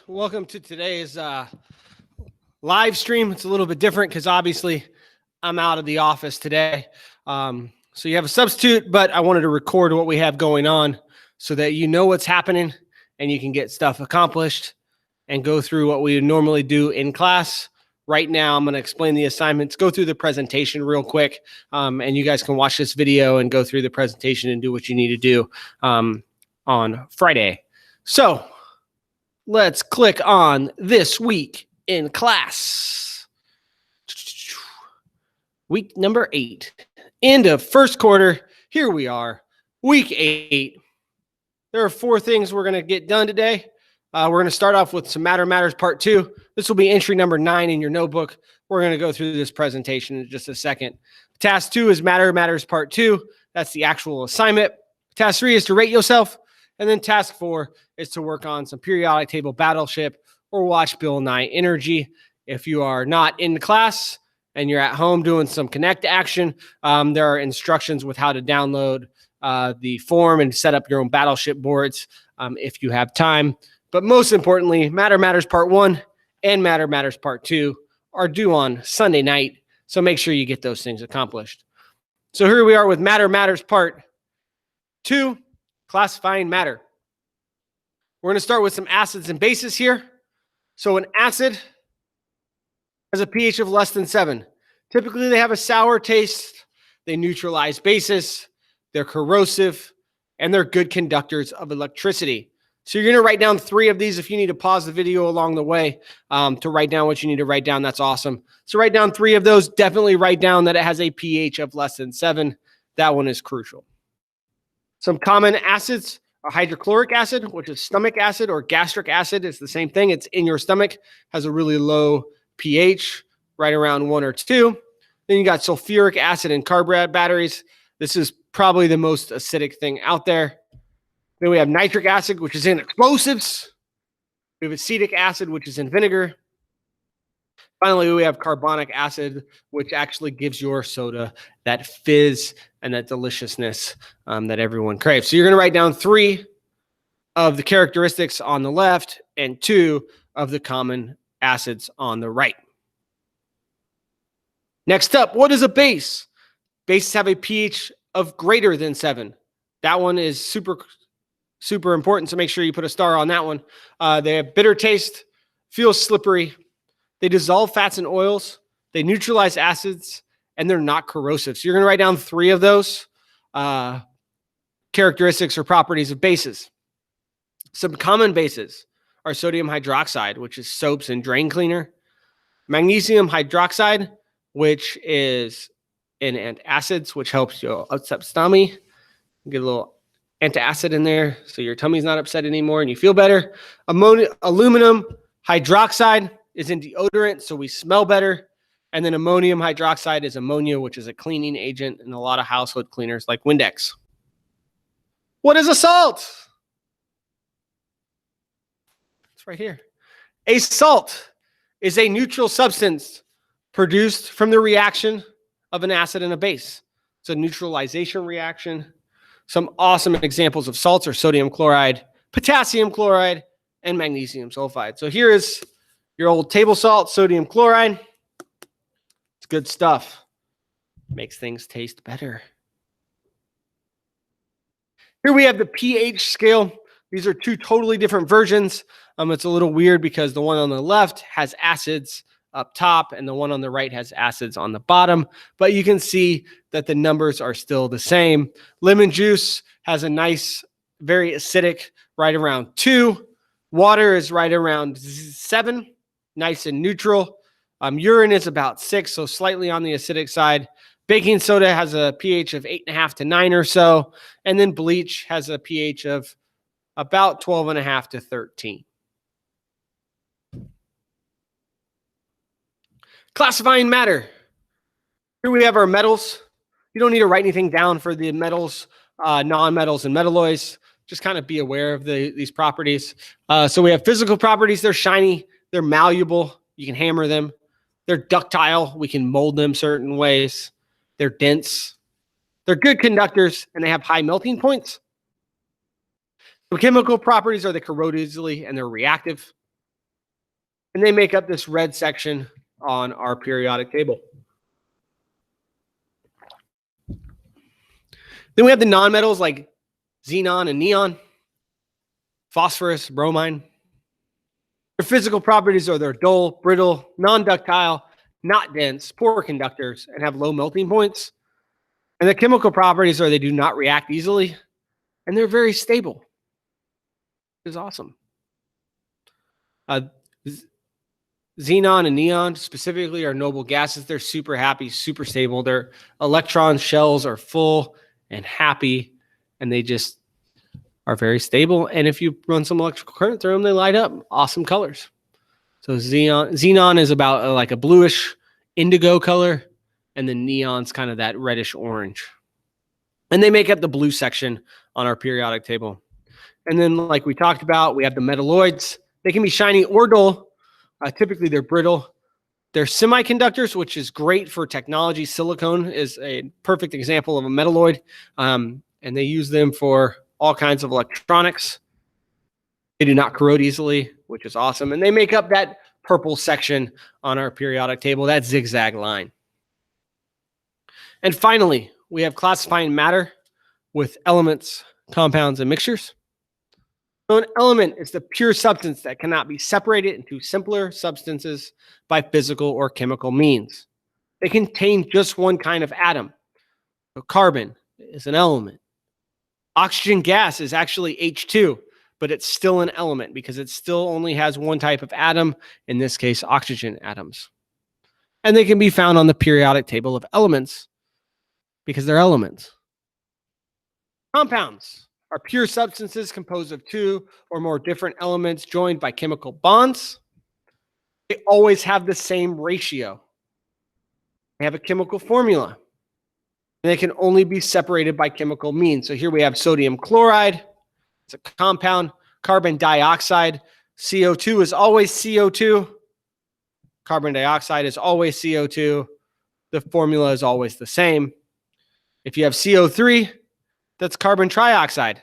Welcome to today's live stream. It's a little bit different because obviously I'm out of the office today. So you have a substitute, but I wanted to record what we have going on so that you know what's happening and you can get stuff accomplished and go through what we normally do in class. Right now, I'm going to explain the assignments, go through the presentation real quick, and you guys can watch this video and go through the presentation and do what you need to do on Friday. So let's click on this week in class. Week number 8, end of first quarter. Here we are, week 8. There are 4 things we're going to get done today. We're going to start off with some Matter Matters Part 2. This will be entry number 9 in your notebook. We're going to go through this presentation in just a second. Task 2 is Matter Matters Part 2. That's the actual assignment. Task 3 is to rate yourself. And then task 4 is to work on some periodic table battleship or watch Bill Nye Energy. If you are not in class and you're at home doing some Connect action, there are instructions with how to download the form and set up your own battleship boards if you have time. But most importantly, Matter Matters Part 1 and Matter Matters Part 2 are due on Sunday night. So make sure you get those things accomplished. So here we are with Matter Matters Part 2, classifying matter. We're going to start with some acids and bases here. So an acid has a pH of less than 7. Typically, they have a sour taste. They neutralize bases. They're corrosive, and they're good conductors of electricity. So you're going to write down 3 of these. If you need to pause the video along the way to write down what you need to write down, that's awesome. So write down 3 of those. Definitely write down that it has a pH of less than 7. That one is crucial. Some common acids are hydrochloric acid, which is stomach acid, or gastric acid. It's the same thing. It's in your stomach, has a really low pH, right around 1 or 2. Then you got sulfuric acid in car batteries. This is probably the most acidic thing out there. Then we have nitric acid, which is in explosives. We have acetic acid, which is in vinegar. Finally, we have carbonic acid, which actually gives your soda that fizz and that deliciousness that everyone craves. So you're going to write down 3 of the characteristics on the left and 2 of the common acids on the right. Next up, what is a base? Bases have a pH of greater than 7. That one is super important, so make sure you put a star on that one. They have bitter taste, feel slippery. They dissolve fats and oils. They neutralize acids, and they're not corrosive. So you're going to write down 3 of those characteristics or properties of bases. Some common bases are sodium hydroxide, which is soaps and drain cleaner. Magnesium hydroxide, which is in antacids, which helps you upset stomach. Get a little antacid in there so your tummy's not upset anymore and you feel better. Aluminum hydroxide is in deodorant, so we smell better. And then ammonium hydroxide is ammonia, which is a cleaning agent in a lot of household cleaners like Windex. What is a salt? It's right here. A salt is a neutral substance produced from the reaction of an acid and a base. It's a neutralization reaction. Some awesome examples of salts are sodium chloride, potassium chloride, and magnesium sulfide. So here is your old table salt, sodium chloride. It's good stuff. Makes things taste better. Here we have the pH scale. These are 2 totally different versions. It's a little weird because the one on the left has acids up top and the one on the right has acids on the bottom, but you can see that the numbers are still the same. Lemon juice has a nice, very acidic, right around 2. Water is right around 7. Nice and neutral. Urine is about 6, so slightly on the acidic side. Baking soda has a pH of 8.5 to 9 or so. And then bleach has a pH of about 12.5 to 13. Classifying matter. Here we have our metals. You don't need to write anything down for the metals, non-metals, and metalloids. Just kind of be aware of these properties. So we have physical properties. They're shiny. They're malleable. You can hammer them. They're ductile. We can mold them certain ways. They're dense. They're good conductors, and they have high melting points. The chemical properties are they corrode easily, and they're reactive. And they make up this red section on our periodic table. Then we have the nonmetals like xenon and neon, phosphorus, bromine. Their physical properties are they're dull, brittle, non-ductile, not dense, poor conductors, and have low melting points. And the chemical properties are they do not react easily, and they're very stable. Which is awesome. Xenon and neon specifically are noble gases. They're super happy, super stable. Their electron shells are full and happy, and they just are very stable. And if you run some electrical current through them, they light up. Awesome colors. So xenon is about like a bluish indigo color, and then neon's kind of that reddish orange. And they make up the blue section on our periodic table. And then, like we talked about, we have the metalloids. They can be shiny or dull. Typically, they're brittle. They're semiconductors, which is great for technology. Silicone is a perfect example of a metalloid. And they use them for all kinds of electronics. They do not corrode easily, which is awesome. And they make up that purple section on our periodic table, that zigzag line. And finally, we have classifying matter with elements, compounds, and mixtures. So an element is the pure substance that cannot be separated into simpler substances by physical or chemical means. They contain just one kind of atom. So carbon is an element. Oxygen gas is actually H2, but it's still an element because it still only has one type of atom, in this case, oxygen atoms. And they can be found on the periodic table of elements because they're elements. Compounds are pure substances composed of two or more different elements joined by chemical bonds. They always have the same ratio. They have a chemical formula. And they can only be separated by chemical means. So here we have sodium chloride. It's a compound. Carbon dioxide. CO2 is always CO2. Carbon dioxide is always CO2. The formula is always the same. If you have CO3, that's carbon trioxide.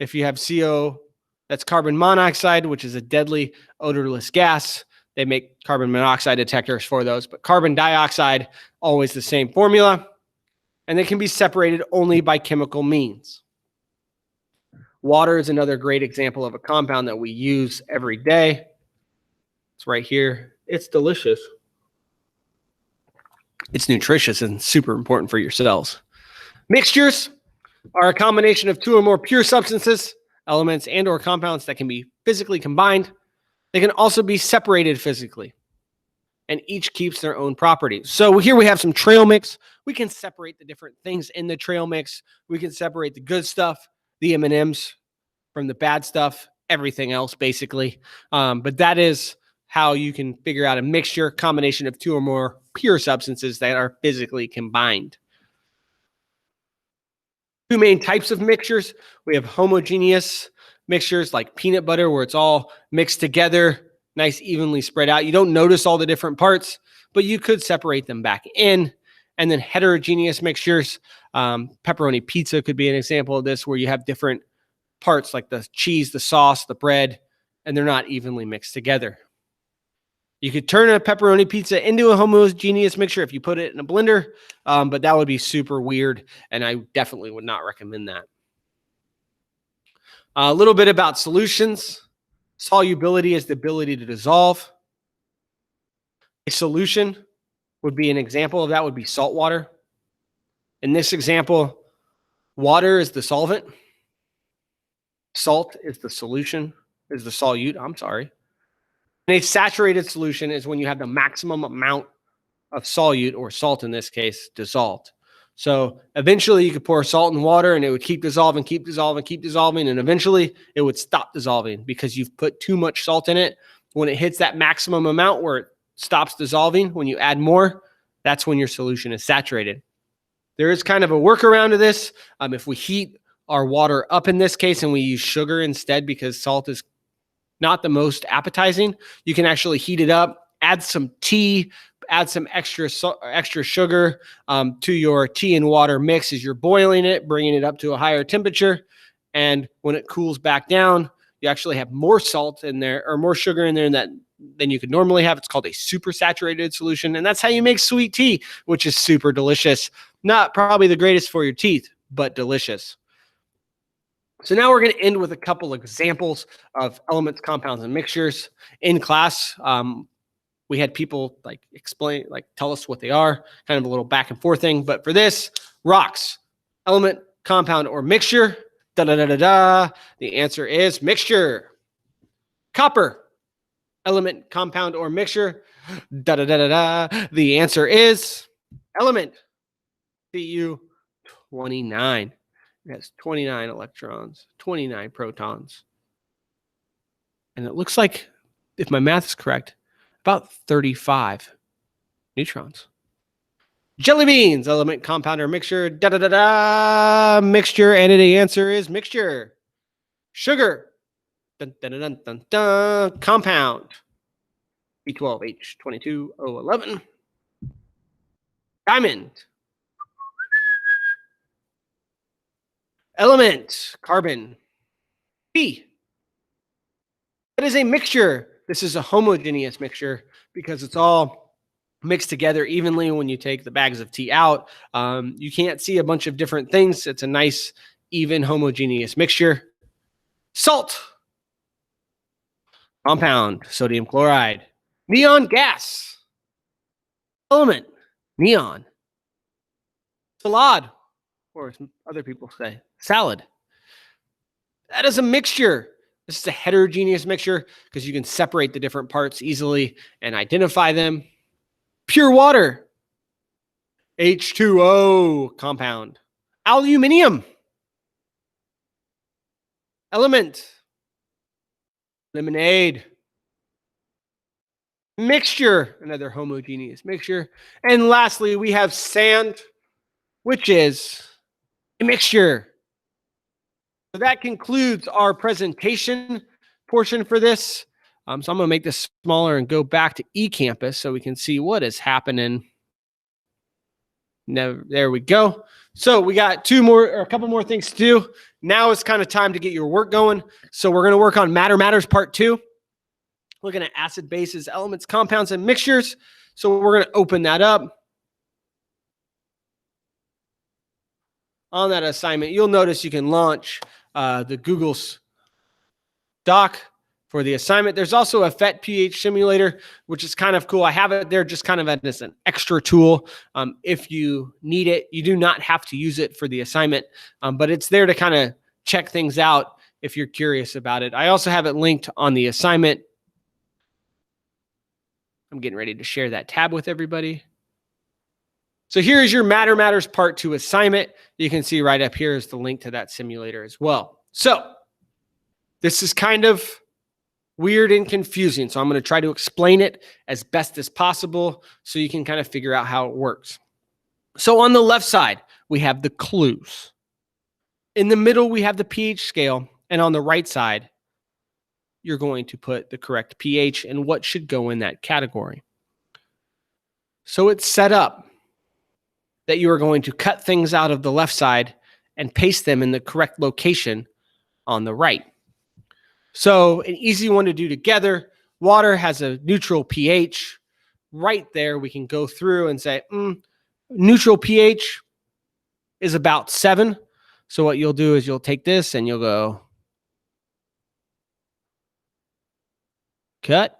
If you have CO, that's carbon monoxide, which is a deadly odorless gas. They make carbon monoxide detectors for those, but carbon dioxide, always the same formula. And they can be separated only by chemical means. Water is another great example of a compound that we use every day. It's right here. It's delicious. It's nutritious and super important for your cells. Mixtures are a combination of two or more pure substances, elements, and or compounds that can be physically combined. They can also be separated physically, and each keeps their own properties. So here we have some trail mix. We can separate the different things in the trail mix. We can separate the good stuff, the M&Ms, from the bad stuff, everything else basically. But that is how you can figure out a mixture, combination of two or more pure substances that are physically combined. Two main types of mixtures. We have homogeneous mixtures like peanut butter, where it's all mixed together, nice, evenly spread out. You don't notice all the different parts, but you could separate them back in. And then heterogeneous mixtures. Pepperoni pizza could be an example of this, where you have different parts like the cheese, the sauce, the bread, and they're not evenly mixed together. You could turn a pepperoni pizza into a homogeneous mixture if you put it in a blender, but that would be super weird, and I definitely would not recommend that. A little bit about solutions. Solubility is the ability to dissolve. A solution would be an example of that would be salt water. In this example, water is the solvent. Salt is the solution, is the solute, I'm sorry. And a saturated solution is when you have the maximum amount of solute, or salt in this case, dissolved. So eventually you could pour salt in water and it would keep dissolving, keep dissolving, keep dissolving, and eventually it would stop dissolving because you've put too much salt in it. When it hits that maximum amount where it stops dissolving, when you add more, that's when your solution is saturated. There is kind of a workaround to this. If we heat our water up in this case and we use sugar instead because salt is not the most appetizing, you can actually heat it up, add some tea, add some extra sugar to your tea and water mix as you're boiling it, bringing it up to a higher temperature. And when it cools back down, you actually have more salt in there or more sugar in there than that than you could normally have. It's called a supersaturated solution. And that's how you make sweet tea, which is super delicious. Not probably the greatest for your teeth, but delicious. So now we're going to end with a couple examples of elements, compounds, and mixtures. In class, we had people explain, tell us what they are, kind of a little back and forth thing. But for this, rocks, element, compound, or mixture. Da-da-da-da-da. The answer is mixture. Copper, element, compound, or mixture. Da-da-da-da-da. The answer is element. Cu 29. It has 29 electrons, 29 protons. And it looks like, if my math is correct, about 35 neutrons. Jelly beans, element, compound, or mixture. Da-da-da-da. Mixture, and the answer is mixture. Sugar. Dun, dun, dun, dun, dun, dun. Compound. B12H22O11. Diamond. Element, carbon. P. It is a mixture. This is a homogeneous mixture because it's all mixed together evenly when you take the bags of tea out. You can't see a bunch of different things. It's a nice, even, homogeneous mixture. Salt. Compound, sodium chloride. Neon gas. Element, neon. Salad, or as other people say, salad. That is a mixture. This is a heterogeneous mixture because you can separate the different parts easily and identify them. Pure water. H2O compound. Aluminium. Element. Lemonade. Mixture. Another homogeneous mixture. And lastly, we have sand, which is a mixture. So that concludes our presentation portion for this. So I'm going to make this smaller and go back to eCampus so we can see what is happening. Now, there we go. So we got a couple more things to do. Now it's kind of time to get your work going. So we're going to work on Matter Matters Part 2. Looking at acid, bases, elements, compounds, and mixtures. So we're going to open that up. On that assignment, you'll notice you can launch the Google's doc for the assignment. There's also a PhET pH simulator, which is kind of cool. I have it there just kind of as an extra tool. If you need it, you do not have to use it for the assignment, but it's there to kind of check things out if you're curious about it. I also have it linked on the assignment. I'm getting ready to share that tab with everybody. So here is your Matter Matters Part 2 assignment. You can see right up here is the link to that simulator as well. So this is kind of weird and confusing. So I'm going to try to explain it as best as possible so you can kind of figure out how it works. So on the left side, we have the clues. In the middle, we have the pH scale. And on the right side, you're going to put the correct pH and what should go in that category. So it's set up that you are going to cut things out of the left side and paste them in the correct location on the right. So an easy one to do together, water has a neutral pH. Right there, we can go through and say, neutral pH is about 7. So what you'll do is you'll take this and you'll go cut.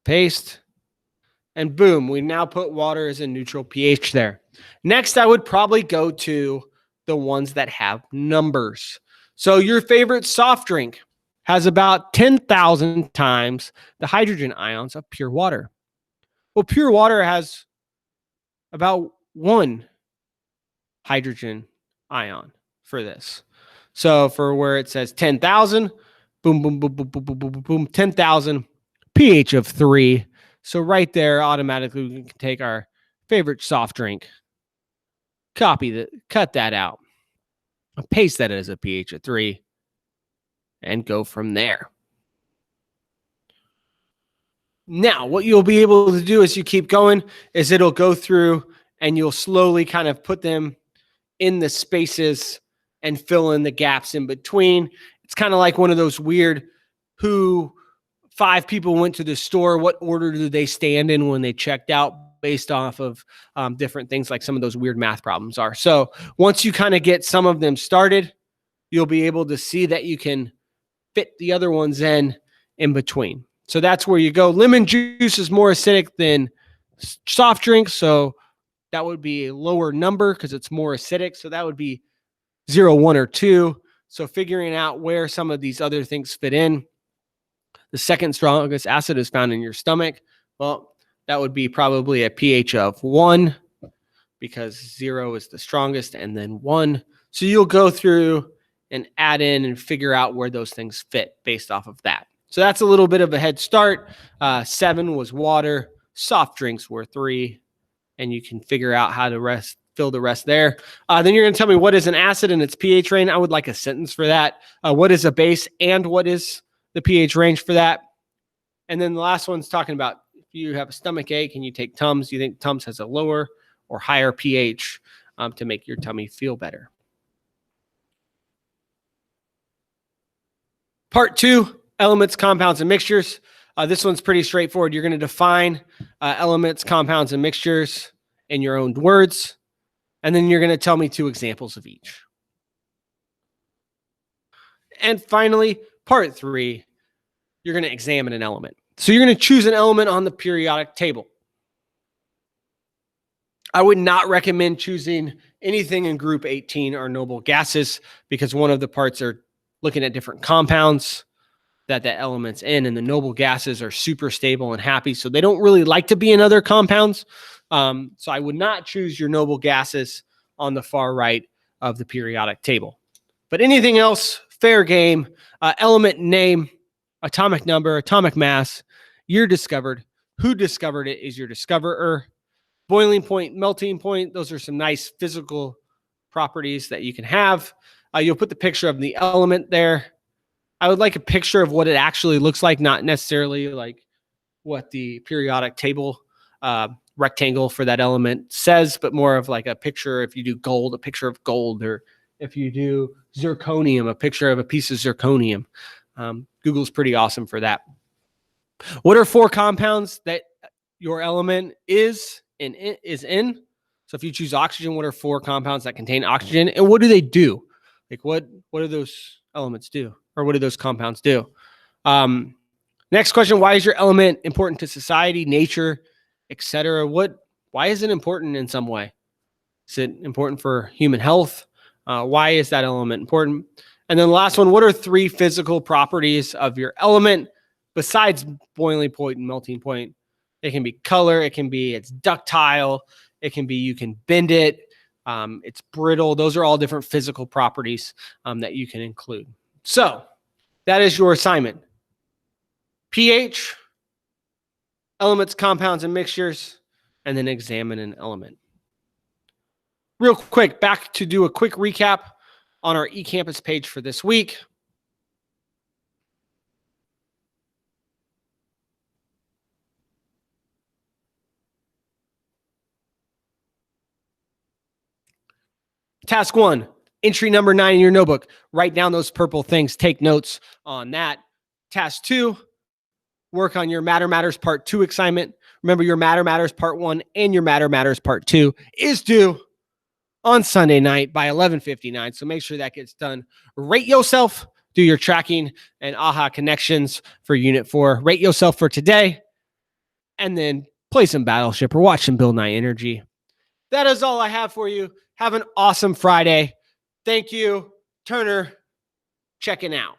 Paste. And boom, we now put water as a neutral pH there. Next, I would probably go to the ones that have numbers. So your favorite soft drink has about 10,000 times the hydrogen ions of pure water. Well, pure water has about 1 hydrogen ion for this. So for where it says 10,000, boom, boom, boom, boom, boom, boom, boom, boom, boom, 10,000, pH of 3. So right there, automatically, we can take our favorite soft drink, cut that out, paste that as a pH of 3, and go from there. Now, what you'll be able to do as you keep going is it'll go through and you'll slowly kind of put them in the spaces and fill in the gaps in between. It's kind of like one of those weird who 5 people went to the store, what order do they stand in when they checked out, based off of different things like some of those weird math problems are. So once you kind of get some of them started, you'll be able to see that you can fit the other ones in between. So that's where you go. Lemon juice is more acidic than soft drinks. So that would be a lower number because it's more acidic. So that would be 0, 1, or 2. So figuring out where some of these other things fit in. The second strongest acid is found in your stomach. Well, that would be probably a pH of 1 because 0 is the strongest and then 1. So you'll go through and add in and figure out where those things fit based off of that. So that's a little bit of a head start. 7 was water. Soft drinks were 3. And you can figure out how to fill the rest there. Then you're going to tell me what is an acid and its pH range. I would like a sentence for that. What is a base and what is the pH range for that? And then the last one's talking about if you have a stomach ache and you take Tums, you think Tums has a lower or higher pH to make your tummy feel better. Part 2, elements, compounds, and mixtures. This one's pretty straightforward. You're going to define elements, compounds, and mixtures in your own words. And then you're going to tell me 2 examples of each. And finally, part 3, you're going to examine an element. So you're going to choose an element on the periodic table. I would not recommend choosing anything in group 18 or noble gases because one of the parts are looking at different compounds that element's in, and the noble gases are super stable and happy. So they don't really like to be in other compounds. So I would not choose your noble gases on the far right of the periodic table. But anything else, fair game. Element name, atomic number, atomic mass, year discovered, who discovered it is your discoverer, boiling point, melting point. Those are some nice physical properties that you can have. You'll put the picture of the element there. I would like a picture of what it actually looks like, not necessarily like what the periodic table rectangle for that element says, but more of like a picture. If you do gold, a picture of gold, or if you do zirconium, a picture of a piece of zirconium. Google's pretty awesome for that. What are 4 compounds that your element is in? So if you choose oxygen, what are 4 compounds that contain oxygen, and what do they do? Like what do those elements do, or what do those compounds do? Next question: why is your element important to society, nature, etc.? Why is it important in some way? Is it important for human health? Why is that element important? And then the last one: what are 3 physical properties of your element besides boiling point and melting point? It can be color, it can be it's ductile, it can be you can bend it, it's brittle. Those are all different physical properties that you can include. So that is your assignment. pH, elements, compounds, and mixtures, and then examine an element. Real quick, back to do a quick recap on our eCampus page for this week. Task 1, entry number 9 in your notebook. Write down those purple things. Take notes on that. Task 2, work on your Matter Matters Part 2 assignment. Remember, your Matter Matters Part 1 and your Matter Matters Part 2 is due on Sunday night by 11:59. So make sure that gets done. Rate yourself. Do your tracking and AHA connections for Unit 4. Rate yourself for today. And then play some Battleship or watch some Bill Nye Energy. That is all I have for you. Have an awesome Friday. Thank you, Turner. Checking out.